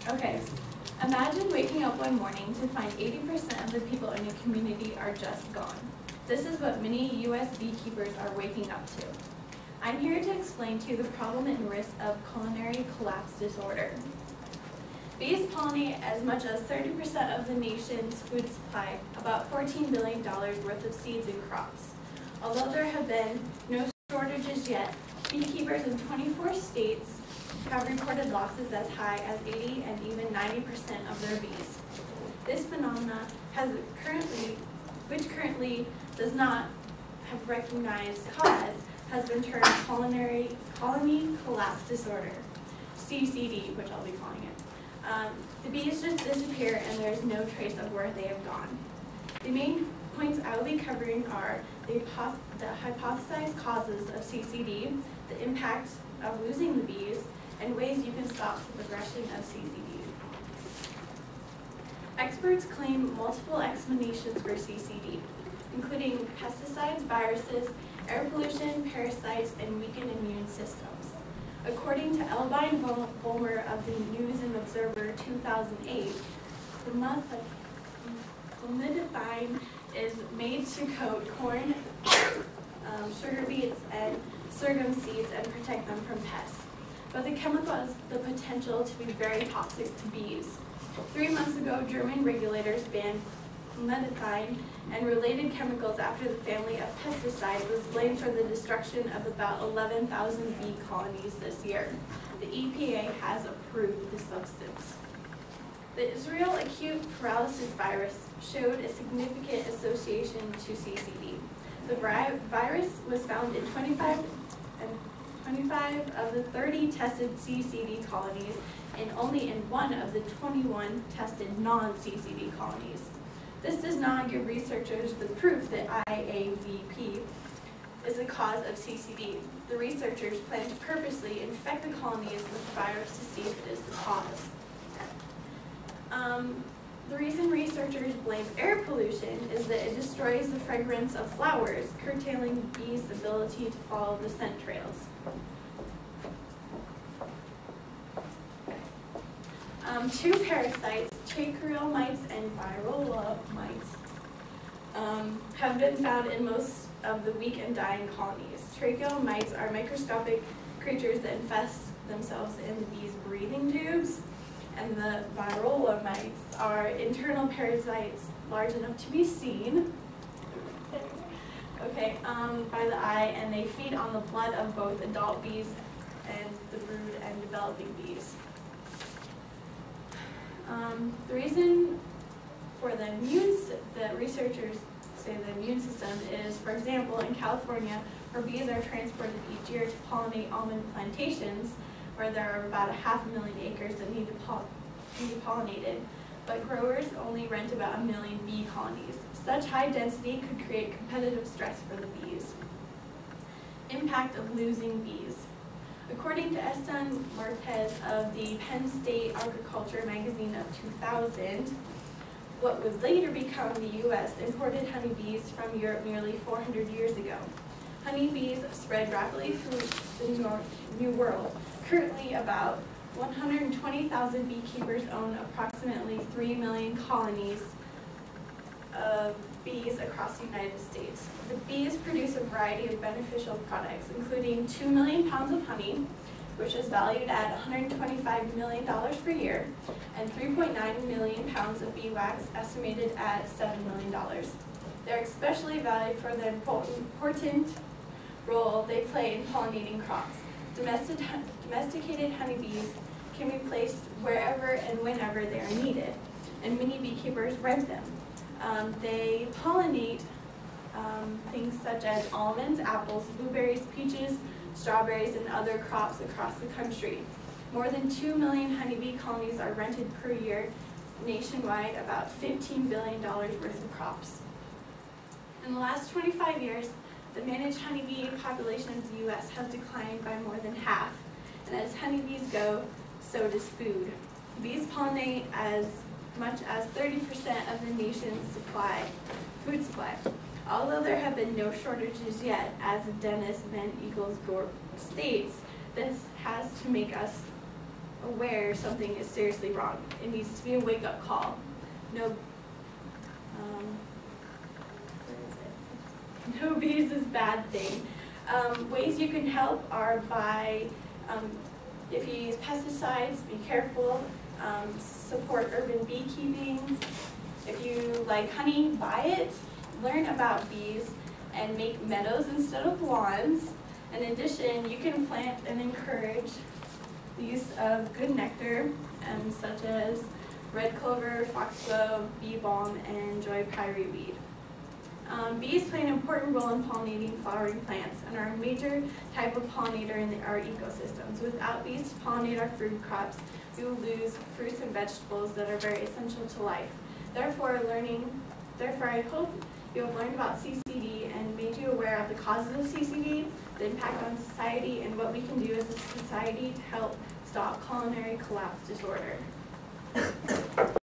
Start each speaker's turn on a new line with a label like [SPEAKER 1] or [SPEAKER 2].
[SPEAKER 1] Okay. Imagine waking up one morning to find 80% of the people in your community are just gone. This is what many U.S. beekeepers are waking up to. I'm here to explain to you the problem and risk of culinary collapse disorder. Bees pollinate as much as 30% of the nation's food supply, about $14 billion worth of seeds and crops. Although there have been no shortages yet, beekeepers in 24 states have reported losses as high as 80 and even 90% of their bees. This phenomena which currently does not have recognized cause, has been termed colony collapse disorder, CCD, which I'll be calling it. The bees just disappear and there is no trace of where they have gone. The main points I will be covering are the hypothesized causes of CCD, the impact of losing the bees, and ways you can stop the progression of CCD. Experts claim multiple explanations for CCD, including pesticides, viruses, air pollution, parasites, and weakened immune systems. According to Elbine Bulmer of the News and Observer 2008, clomidine is made to coat corn, sugar beets, and sorghum seeds and protect them from pests. But the chemical has the potential to be very toxic to bees. 3 months ago, German regulators banned clomidine and related chemicals after the family of pesticides was blamed for the destruction of about 11,000 bee colonies this year. The EPA has approved the substance. The Israel acute paralysis virus showed a significant association to CCD. The virus was found in 25 of the 30 tested CCD colonies and only in 1 of the 21 tested non-CCD colonies. This does not give researchers the proof that IAVP is the cause of CCD. The researchers plan to purposely infect the colonies with the virus to see if it is the cause. The reason researchers blame air pollution is that it destroys the fragrance of flowers, curtailing bees' ability to follow the scent trails. Two parasites, tracheal mites and varroa mites, have been found in most of the weak and dying colonies. Tracheal mites are microscopic creatures that infest themselves in the bees' breathing tubes, and the varroa mites are internal parasites large enough to be seen by the eye, and they feed on the blood of both adult bees and the brood and developing bees. The reason for the researchers say the immune system is, for example, in California, where bees are transported each year to pollinate almond plantations, where there are about 500,000 acres that need to be pollinated, but growers only rent about 1 million bee colonies. Such high density could create competitive stress for the bees. Impact of losing bees. According to Eston Marquez of the Penn State Agriculture magazine of 2000, what would later become the U.S. imported honeybees from Europe nearly 400 years ago. Honeybees spread rapidly through the New World. Currently, about 120,000 beekeepers own approximately 3 million colonies of bees across the United States. The bees produce a variety of beneficial products, including 2 million pounds of honey, which is valued at $125 million per year, and 3.9 million pounds of bee wax, estimated at $7 million. They're especially valued for the important role they play in pollinating crops. Domesticated honeybees can be placed wherever and whenever they are needed, and many beekeepers rent them. They pollinate things such as almonds, apples, blueberries, peaches, strawberries, and other crops across the country. More than 2 million honeybee colonies are rented per year nationwide, about $15 billion worth of crops. In the last 25 years, the managed honeybee population of the U.S. has declined by more than half, and as honeybees go, so does food. Bees pollinate as much as 30% of the nation's food supply. Although there have been no shortages yet, as Dennis Van Eagles Gorp states, this has to make us aware something is seriously wrong. It needs to be a wake-up call. No, no bees is a bad thing. Ways you can help are by, if you use pesticides, be careful. Support urban beekeeping. If you like honey, buy it. Learn about bees and make meadows instead of lawns. In addition, you can plant and encourage the use of good nectar, such as red clover, foxglove, bee balm, and joy prairie weed. Bees play an important role in pollinating flowering plants and are a major type of pollinator in our ecosystems. Without bees to pollinate our food crops, we will lose fruits and vegetables that are very essential to life. Therefore, I hope you have learned about CCD and made you aware of the causes of CCD, the impact on society, and what we can do as a society to help stop culinary collapse disorder.